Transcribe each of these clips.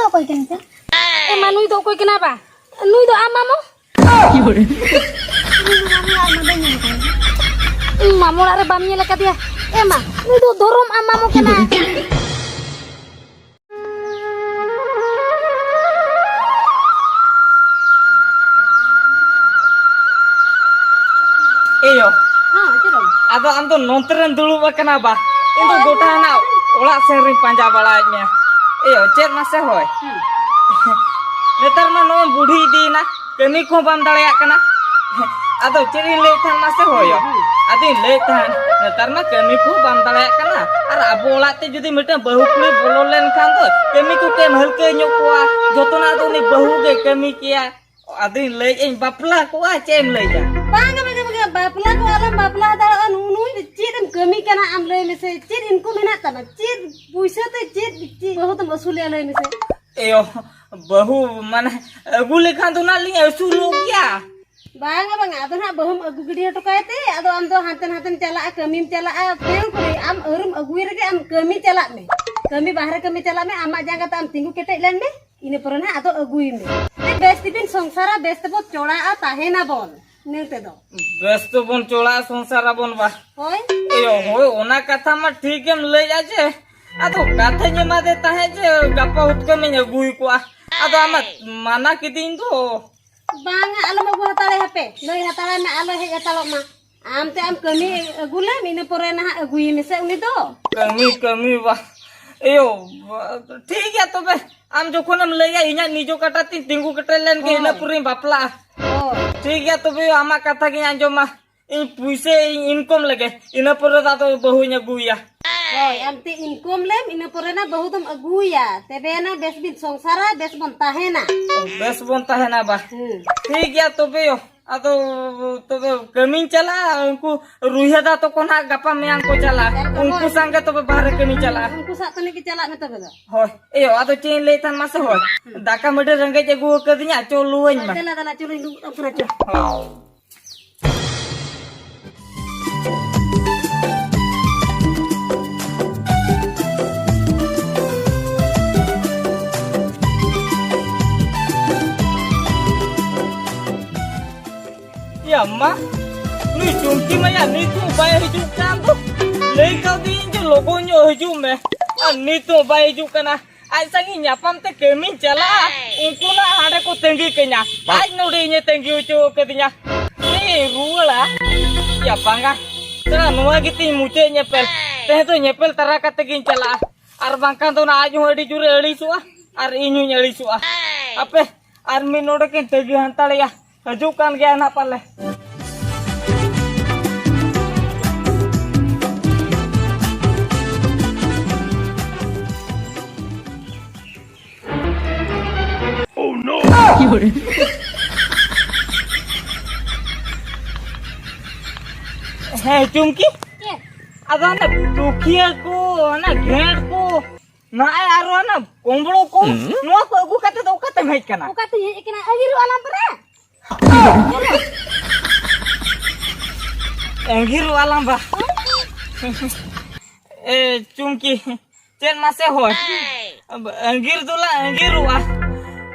do koy kan ta Emang nui do koy kenapa? Nui do ama mo? Mamu lare bamnya lekat ya. Emang nui do dorom ama mo kena. Iyo, Coba. ado am tuh nonton dulu kenapa? Itu gota anak ulah sering panja balanya. Iyo, cek masih hoy. Netar mah no budi di na, kami ko bam daleyak kena. Ado ceri letan masih hoy. Ado letan, netar mah kami ko bam daleyak kena. Ara abola te judi mita bahu kuli bololen kan tuh. Kami ko ke mahal ke nyokwa, jotona tuh ni bahu ke kami kia. Ado lej en bapla ko cem leja. Bangga bapla ko alam bapla da nui cid em kami kana am le mese cid inku mena tama cid puisa te cid bahut masul le mese. Iyo, bahu mana gule kan tuh naling sulu kia. Bangga ado na bahum agu gede to kaite ado am do hanten cala kami cala pel kuri am urum agui rege am kami cala me. Kami bahar kami cala me amak jangka am tinggu ketek len me. Ini pernah ado agui me. Bestipin songsara bestepot cola tahena bon. Nengte do. Besto bon cola संसार bon bah. Hoy. Iyo, hoy ona kata mah ठीक em ले aja. Ado kata nya mah deta aja gapa utke me nyagui ko. Ado amat mana kitin tuh. Bangga alam agu hatale hape. Loi hatale me alo he hatalo ma. Am te am kami agule mine porena agui mese uni do. Kami bah. Iyo, ठीक है तो बे am jokon am ले inya nijo kata tinggu ketelen ke ina purin bapla. Oh. ठीक है तो बे ama kata ki anjom mah. In puise income lage. Ina pura tato bahunya guya. Hoy am te income lem ine porena bahutum aguya. Tebena besbin songsara besbon tahena. Base बनता है ना बा ठीक है तो बे अतो तो कमिंग चला उनको रुहिदा तो कोना गपा में को चला उनको संगे तो बाहर कमी चला Unku sak tane ki cala me tobe do. होय ए अतो चेन लेतन मासे होय दाका मडे रंगे जगु कदिnya चोलुइन मा Dala curi lu apura cur. ya ma ni chungki ma ya ni tu bai hiju kan tu lei kau di je logo nyo hiju me ni tu bai hiju kana ai sangi nyapam te kemi chala unku na hade ko tengi kenya ai no de nye tengi ucu kedinya ni ruala ya bangga tera nuwa giti muce nyepel teh tu nyepel tara kategin chala ar bangkan tu na aju hadi jure ali suah ar inyu nyali suah ape ar minode ke tegi hantale ya haju kan gaya na pale Hei chungki Ke. ada anak dukia ko anak gerd ko na ai aro anak komblo ko no ko aku kata mai kana Buka tu ye kena agiru alam pera. Anggiru alam ba chungki chen mase hoy anggir tula anggiru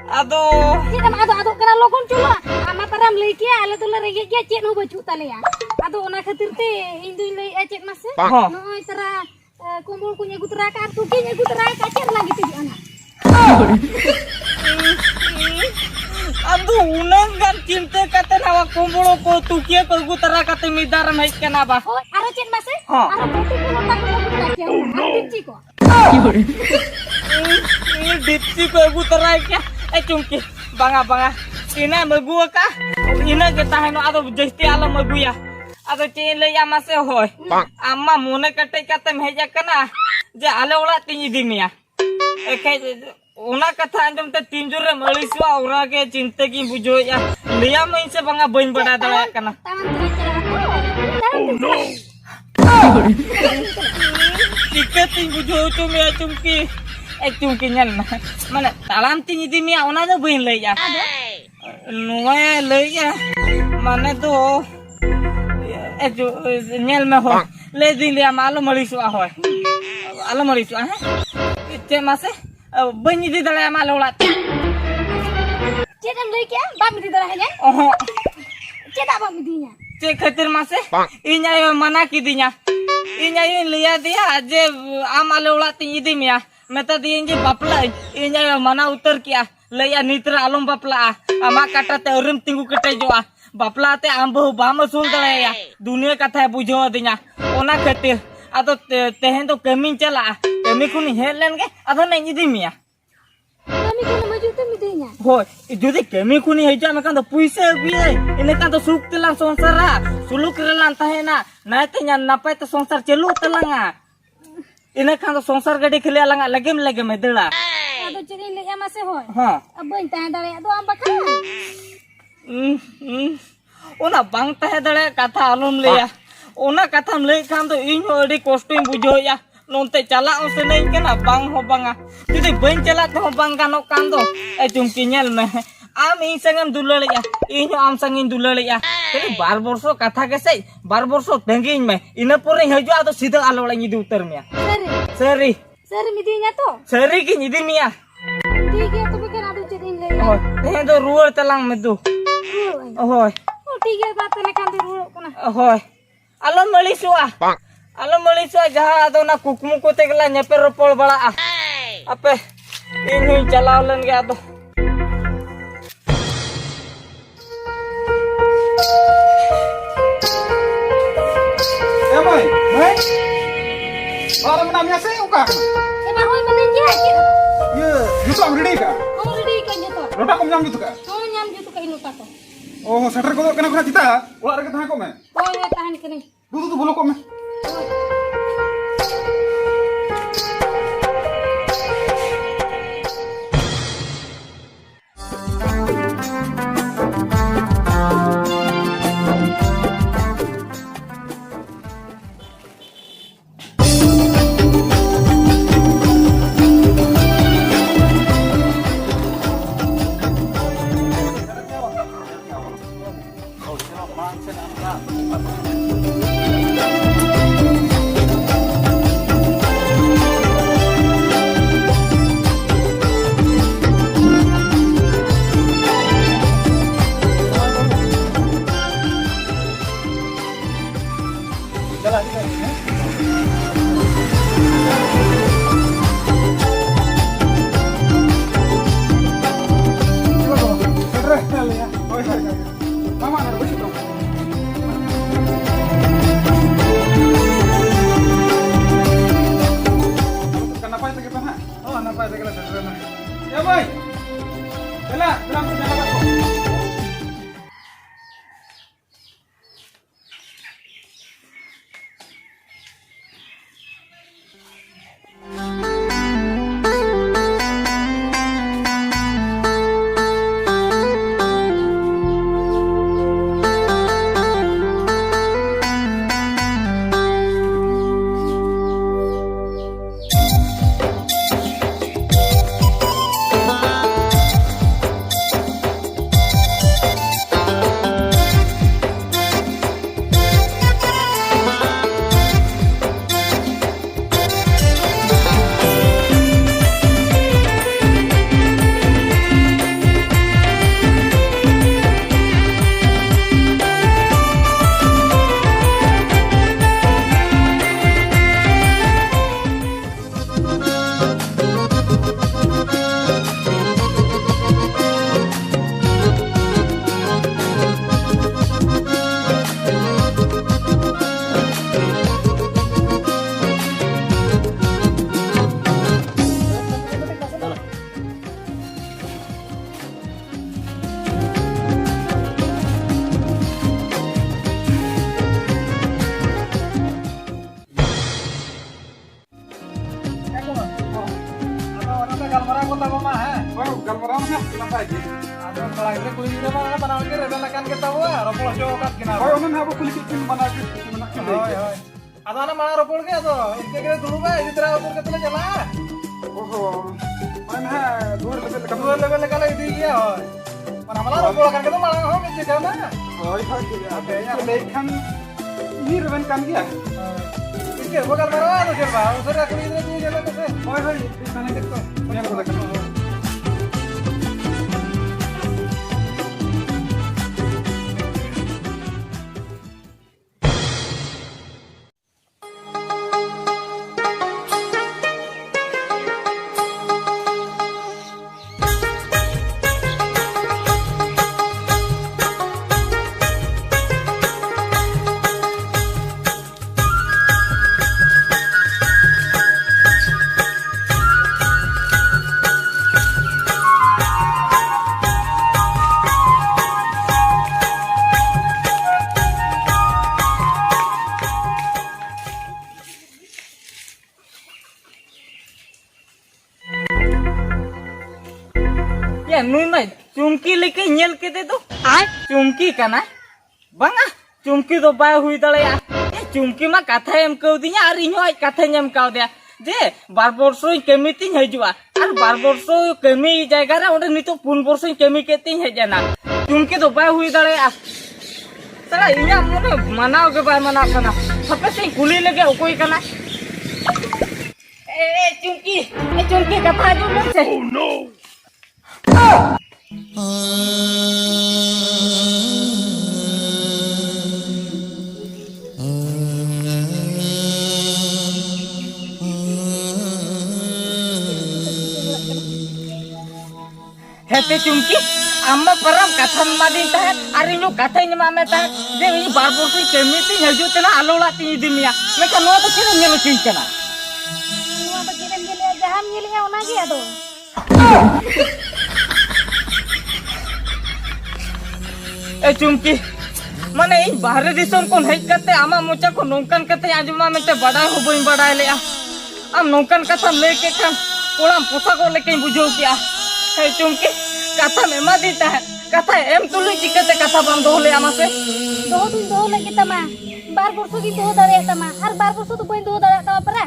ado Kita mah ado kena lokon cula. Ama taram lei kia ale tu le rege kia cek no baju tale ya. Ado ona khatir te indu lei cek mas. Noi tera kumpul kunya gutra ka tu kinya gutra ka cer lagi tu anak. aduh unang kan cinta kata nawa kumbolo ko tukia ko gutara kata midar mai kana ba Oh, aro cek mas. Ha. Aro poti kuno tak kuno gutra kia. Dinci ko. ini ditsi ko gutara kya chungki banga ina magua ka ina kita hano ado jesti alam maguya ado chen le ya mase hoy amma mone kate kata meja kana je ale ola tinji dimia ekai una kata anjum te tinjure maliswa ora ke cinta ki bujo ya liya main se banga bain bada dala kana Tangan tu cerah. Oh no. tiket ting bujo tu me chungki chungki nyan mana talam tinji dimia ona do bain le ya nuwe le ya mana to nyel me ho le din le malo maliswa hoy alo maliswa ha che mase बन इदी दड़ा मा लोला चेदम लई के balm इदी दरा है ओहो चेदा balm इदीnya चे खातिर मासे इन्या मना की दिया इन्या लिया दिया जे आम आले ओला ती इदी मिया मेता दिए जे बापला इन्या मना उतर किया लया नित्रा आलम बापला आमा काटा ते अरम तिंगु कटे जोआ बापला ते आम बहु बाम सुल दड़ाया दुनिया कथा बुझो दिया ओना खातिर आदो तेहें तो कमी चला कमी खुन हेलेन के आदो नहीं इदी मिया kami kono maju te midinya होय जुदी कमी खुनी हेजा मेकान तो पुइसे अगुए इने कान तो सुख तेलां संसारा सुलुक रेलान ताहेना नाते nya नापाय तो संसार चलु तेलांगा इने कान तो संसार गडी खेले लांगा लगेम लगेम देला ado cerin le mase hoy हां abain tahan dare ado am bakan ओना बांग ताहे दड़े कथा आलम लेया ओना कथाम ले खान तो इन अडी कष्टई बुझोया नोंते चला से नहीं केना बांग हो बांगा जुदी बन चला तो बांग गानो कान दो ए चुमकी नेल में आम इन संगम दुलड़िया इन आम संगिन दुलड़िया तेरे 12 वर्षो कथा के से 12 वर्षो तंगिन में इन पुरे हजो तो सीधा आलोड़ा इदी उतर मिया सरी seri midinya to सरी की इदी मिया ठीक है तो बकन ado cerin le ओ ते तो रुवर तलांग में दो ओय oh ठीक है बात ने kan diru kana ओय आलो मळी सुआ जहा आदो ना कुकमु को तेगला नेपे रोपड़ बड़ा अपे इन चलाव लन गया तो ए भाई और नाम से उका ema hoy manen je kira ये जुतो रेडी का oh ready kan jeto रोटा कम जाम जुतो का oh nyam jutu ka inu tako ओह सेटर को कना कना चिता ओला रे कथा को मैं oh ya tahan kene दूध तो बोलो को मैं Ya boy, Bella, bilang ke sana aku. Galmarang na kenapa aja? Ada pelanggan kulit itu mana panang lagi reda lekan kita wa ropol jokat kena. Oh, onan habo kulit itu mana gitu mana gitu. Oh ya. Ada mana mana ropol ke to? Ini kita dulu ba ini tera ropol kita jala. Oh, mana dua level lekala itu ya. Mana mana ropol kan kita malah ho mesti kana. Oh, iya oke ya. Lekan ini reven kan dia. Ini bukan marah tuh siapa? Usah kulit itu jala ke. Oh, iya di sana gitu. nyel ko dekno. Ya nuy mai chumki leke nyel kete to chumki kana banga chumki do ba hui dale ya chumki ma katha em kau dinya ari nyoi katha nyam kau dia je bar borso kemi tin hajua ar bar borso kemi jayga re onde nito pun borso kemi ketin hajana chumki do ba hui dale ya sara inya mone manao ke ba mana kana sape se kuli lege okoi kana chumki katha jo mo se oh no Hete chumki amma param kathan madin tahe ari nyu kathai nyama me tahe je ini barbor tu kemiti haju tena alola ti dimya me ka no to kire nyelo chin kana Nuwa ba kiran gele jaham gele ya ona gi ado chumki mane in bahare disam kon hej kate ama mocha ko nongkan kate ajuma mente badai ho boin badai le am nongkan katham leke kan kolam posa ko leke bujau kia hey chumki katha me ma dita hai katha em tulu jikate katha bam do le ama se doh din doh lagi tama bar borso gi doh dare tama har bar borso to boin doh dare tama para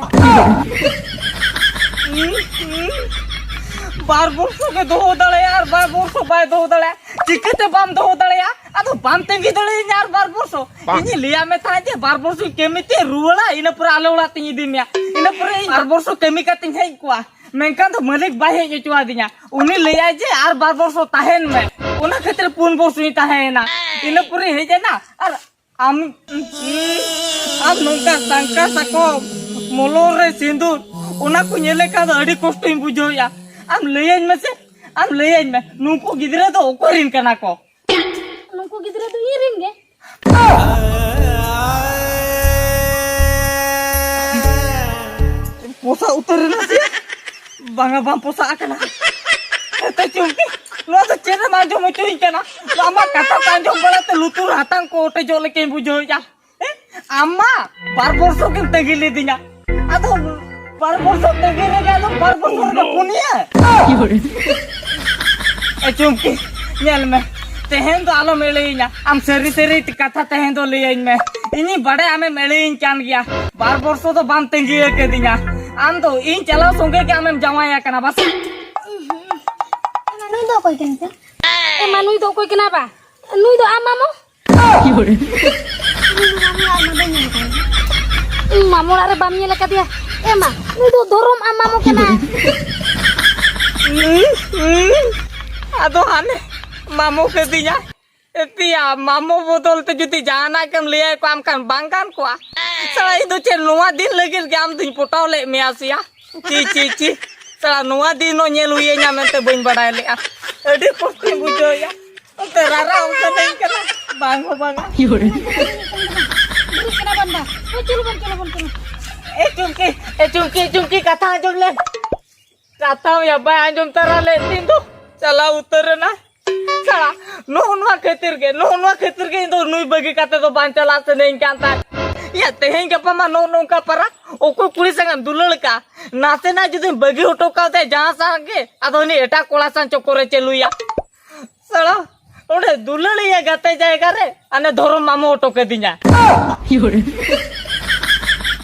bar borso ke doh dale yaar bar borso bai doh dale jikate bam doh dale ya ado bam tengi dale yaar bar borso ini liya me tha je bar borso kemite ruwala ina pura alola tingi dimya ina pura bar borso kemi ka ting hai kwa menkan to malik bai he chua dinya uni liya je ar bar borso tahen me una khetre pun borso ni tahena ina pura he je na ar am nongka sangka sako molor re sindur una ko nyele ka adi kosto im bujho ya am leyen me nungku gidre to okorin kana ko nungku gidre to irin ge posa utarna sih banga bam posa akana eta chumki lo to chera manjo mo chuin kana ama kata tanjo bala te lutur hatang ko te jole ke bujho ya amma bar borso ke tegile dinya ado bar borso tegile ga ado bar borso ka punia chumki nyel me tehen do alo meleina am seri katha tehen do lein me ini bade ame melein kan gya bar borso to bam tengi ke dinya am do in chala songe ke ame jamaya kana bas nui do koi kenapa nui do koi kenapa nui do amamo mamu lare bam nyele ka dia nui do dorom amamo kena ado hane mamu ke dinya etia mamu bodol te judi jana kem liya ko am kan bangkan ko sala itu che nuwa din legil ke am din potau le me asia ci sala nuwa din no nyelu ye nya mente boin badai le adi posti bujo ya te rara om te kana bango banga kena banda chulu chumki katha anjom le katha ya ba anjom tara le tin tu chala utarna sala no khetir ke indo nui bagi kate to ban chala se nei kanta ya tehen gapa ma no ka para oko kuri sangan dulal ka nase na judi bagi hoto ka te jahan sange ado ni eta kola san chokore cheluya sala ode dulal ya gate jayga re ane dhorom mamu hoto ke dinya